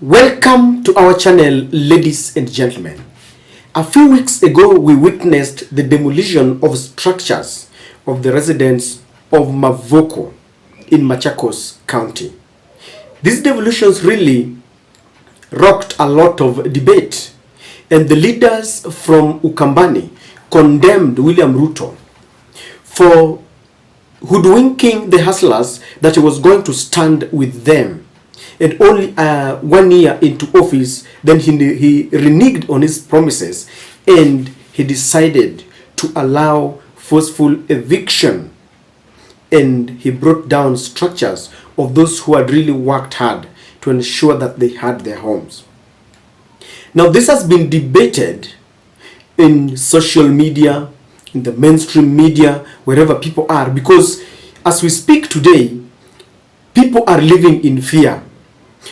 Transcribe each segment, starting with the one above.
Welcome to our channel, ladies and gentlemen. A few weeks ago, we witnessed the demolition of structures of the residents of Mavoko in Machakos County. These demolitions really rocked a lot of debate, and the leaders from Ukambani condemned William Ruto for hoodwinking the hustlers that he was going to stand with them. And only 1 year into office, then he reneged on his promises and he decided to allow forceful eviction, and he brought down structures of those who had really worked hard to ensure that they had their homes. Now this has been debated in social media, in the mainstream media, wherever people are, because as we speak today, people are living in fear.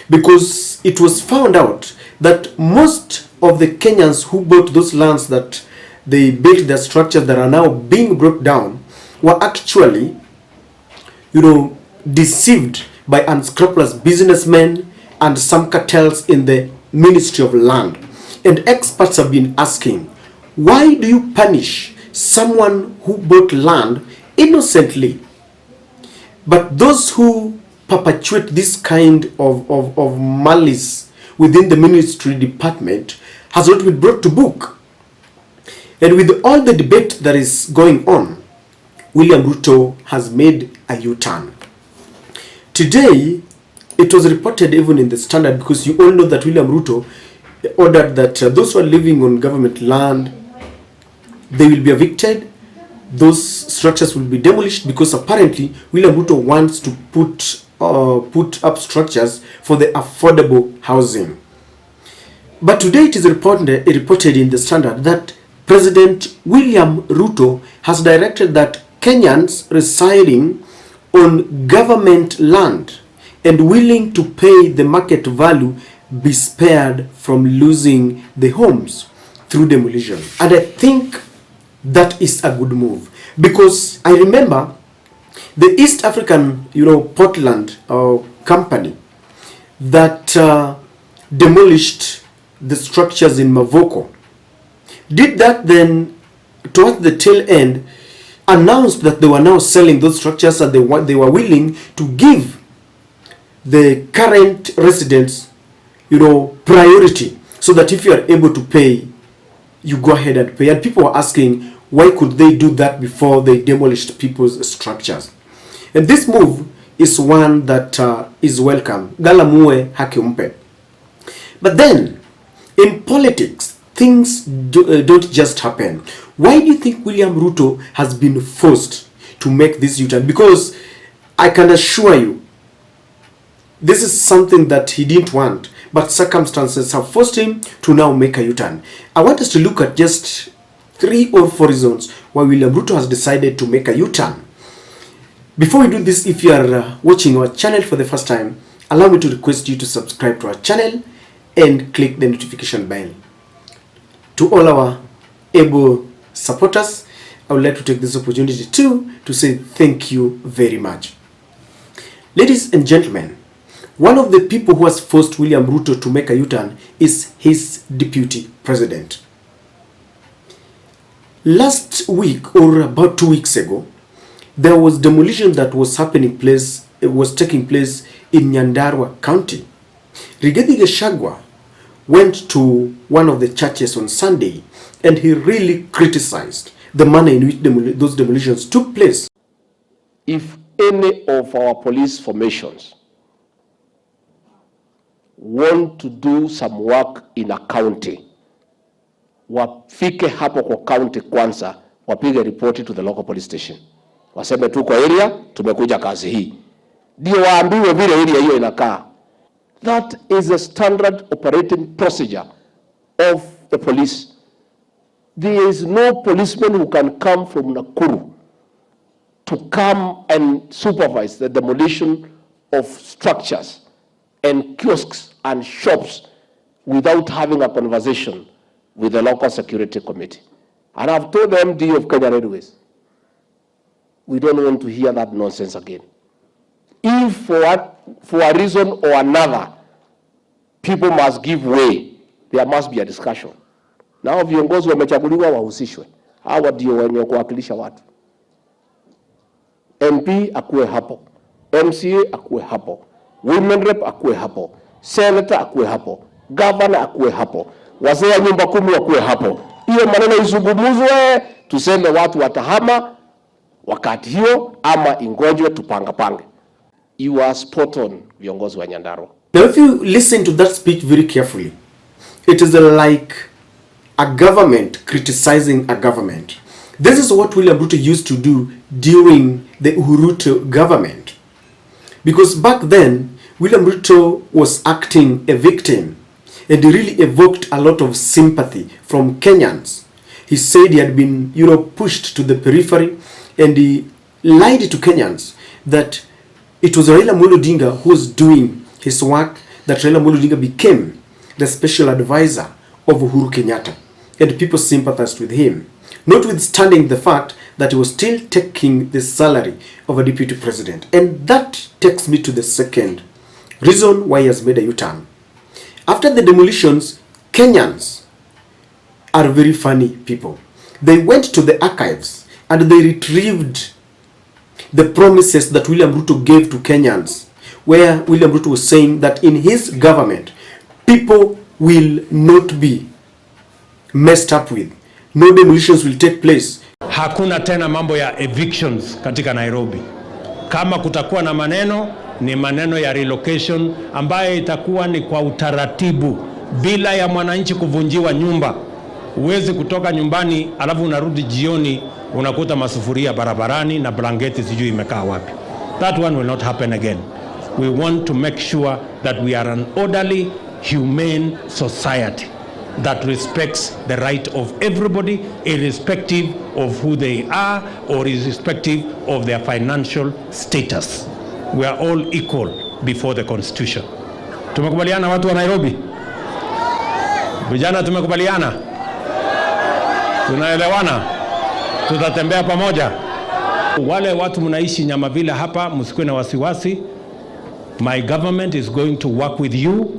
Because it was found out that most of the Kenyans who bought those lands that they built their structures that are now being brought down were actually, deceived by unscrupulous businessmen and some cartels in the Ministry of Land. And experts have been asking, why do you punish someone who bought land innocently? But those who perpetuate this kind of malice within the ministry department has not been brought to book. And with all the debate that is going on, William Ruto has made a U-turn. Today, it was reported even in the Standard, because you all know that William Ruto ordered that those who are living on government land, they will be evicted. Those structures will be demolished, because apparently William Ruto wants to put up structures for the affordable housing. But today it is reported in the Standard that President William Ruto has directed that Kenyans residing on government land and willing to pay the market value be spared from losing the homes through demolition. And I think that is a good move, because I remember the East African, Portland company that demolished the structures in Mavoko did that, then towards the tail end announced that they were now selling those structures, and they were willing to give the current residents, priority, so that if you are able to pay, you go ahead and pay. And people were asking, why could they do that before they demolished people's structures? And this move is one that is welcome. Galamue hakimpe. But then, in politics, things don't just happen. Why do you think William Ruto has been forced to make this U-turn? Because I can assure you, this is something that he didn't want, but circumstances have forced him to now make a U-turn. I want us to look at just 3 or 4 reasons why William Ruto has decided to make a U-turn. Before we do this, if you are watching our channel for the first time, allow me to request you to subscribe to our channel and click the notification bell. To all our able supporters, I would like to take this opportunity to say thank you very much. Ladies and gentlemen, one of the people who has forced William Ruto to make a U-turn is his deputy president. Last week, or about 2 weeks ago, there was demolition that was taking place in Nyandarua County. Rigathi Gachagua went to one of the churches on Sunday, and he really criticized the manner in which those demolitions took place. If any of our police formations want to do some work in a county, wafike hapo kwa county kwanza, wapige ripoti to the local police station. Waseme tu kwa area tumekuja kazi hii. Ndio waambiwe vile area hiyo inakaa. That is a standard operating procedure of the police. There is no policeman who can come from Nakuru to come and supervise the demolition of structures and kiosks and shops without having a conversation with the local security committee. And I've told the MD of Kenya Railways, we don't want to hear that nonsense again. If for a reason or another, people must give way. There must be a discussion. Nao viongozi wamechaguliwa wahusishwe. Hawa ndio wenye kuwakilisha watu. MP akuwe hapo, MCA akuwe hapo, women rep akuwe hapo, senator akuwe hapo, governor akuwe hapo, wazee wa nyumba 10 wakuwe hapo. Hiyo maneno izungumuzwe, tuseme watu watahama wakati hiyo ama ingojwe tupange. You are spot on, viongozi wa Nyandarua. Now if you listen to that speech very carefully, it is like a government criticizing a government. This is what William Ruto used to do during the Ruto government. Because back then, William Ruto was acting a victim, and he really evoked a lot of sympathy from Kenyans. He said he had been, pushed to the periphery, and he lied to Kenyans that it was Raila Amolo Odinga who was doing his work, that Raila Amolo Odinga became the special advisor of Uhuru Kenyatta, and people sympathized with him, notwithstanding the fact that he was still taking the salary of a deputy president. And that takes me to the second reason why he has made a U-turn. After the demolitions, Kenyans are very funny people. They went to the archives and they retrieved the promises that William Ruto gave to Kenyans, where William Ruto was saying that in his government, people will not be messed up with. No demolitions will take place. Hakuna tena mambo ya evictions katika Nairobi. Kama kutakuwa na maneno, ni maneno ya relocation ambayo itakuwa ni kwa utaratibu, bila ya mwananchi kuvunjiwa nyumba. Uwezi kutoka nyumbani alafu unarudi jioni unakuta masufuria barabarani na blanketi sijui imekaa wapi. That one will not happen again. We want to make sure that we are an orderly, humane society that respects the right of everybody, irrespective of who they are or irrespective of their financial status. We are all equal before the Constitution. Tumekubaliana watu wa Nairobi? Vijana tumekubaliana? Tunaelewana? Tutatembea pamoja? Wale watu mnaishi Nyamavile hapa, msikuwe na wasiwasi. My government is going to work with you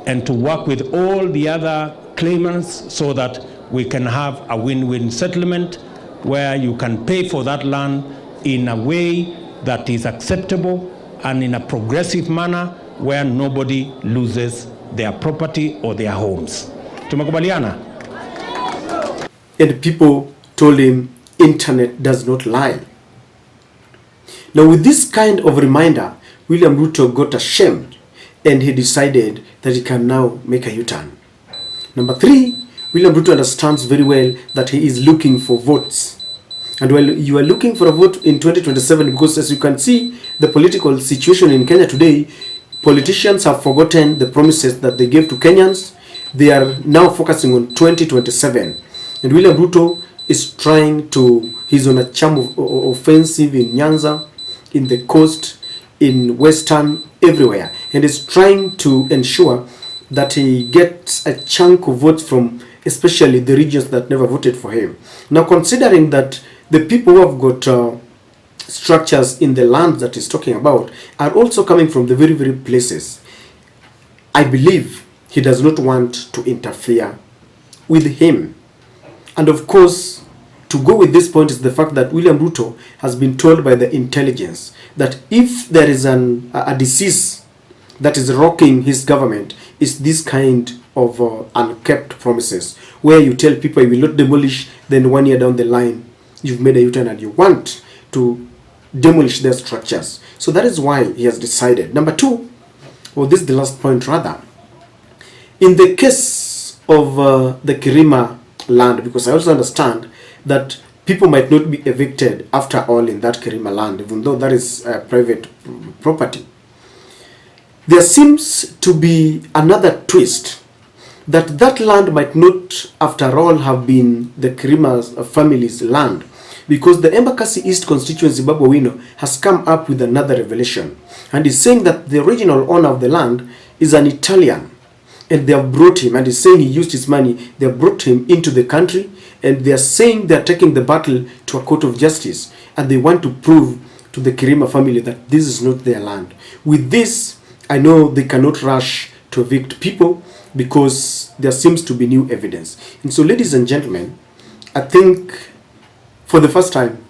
and to work with all the other claimants so that we can have a win-win settlement where you can pay for that land in a way that is acceptable and in a progressive manner where nobody loses their property or their homes. Tumekubaliana? And people told him, internet does not lie. Now with this kind of reminder, William Ruto got ashamed and he decided that he can now make a U-turn. Number 3, William Ruto understands very well that he is looking for votes. And while you are looking for a vote in 2027, because as you can see, the political situation in Kenya today, politicians have forgotten the promises that they gave to Kenyans. They are now focusing on 2027. And William Ruto is trying to, he's on a charm of offensive in Nyanza, in the coast, in Western, everywhere. And is trying to ensure that he gets a chunk of votes from especially the regions that never voted for him. Now, considering that the people who have got structures in the land that he's talking about are also coming from the very, very places, I believe he does not want to interfere with him. And of course, to go with this point is the fact that William Ruto has been told by the intelligence that if there is a disease that is rocking his government, is this kind of unkept promises, where you tell people you will not demolish, then 1 year down the line, you've made a U-turn and you want to demolish their structures. So that is why he has decided. Number 2, or this is the last point rather, in the case of the Kirima land, because I also understand that people might not be evicted after all in that Kirima land, even though that is private property. There seems to be another twist, that that land might not, after all, have been the Kirima's family's land, because the Embakasi East constituency, Babu Owino, has come up with another revelation, and is saying that the original owner of the land is an Italian, and they have brought him, and he's saying he used his money, they have brought him into the country, and they are saying they are taking the battle to a court of justice, and they want to prove to the Kirima family that this is not their land. With this, I know they cannot rush to evict people because there seems to be new evidence. And so, ladies and gentlemen, I think for the first time,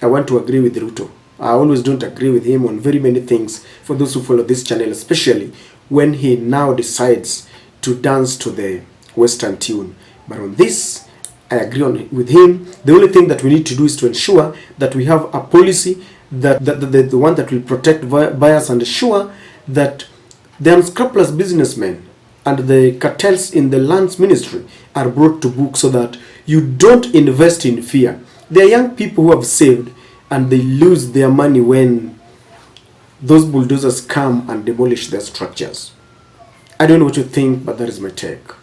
I want to agree with Ruto. I always don't agree with him on very many things, for those who follow this channel, especially when he now decides to dance to the Western tune. But on this, I agree with him. The only thing that we need to do is to ensure that we have a policy that the one that will protect buyers and ensure that the unscrupulous businessmen and the cartels in the lands ministry are brought to book, so that you don't invest in fear. There are young people who have saved and they lose their money when those bulldozers come and demolish their structures. I don't know what you think, but that is my take.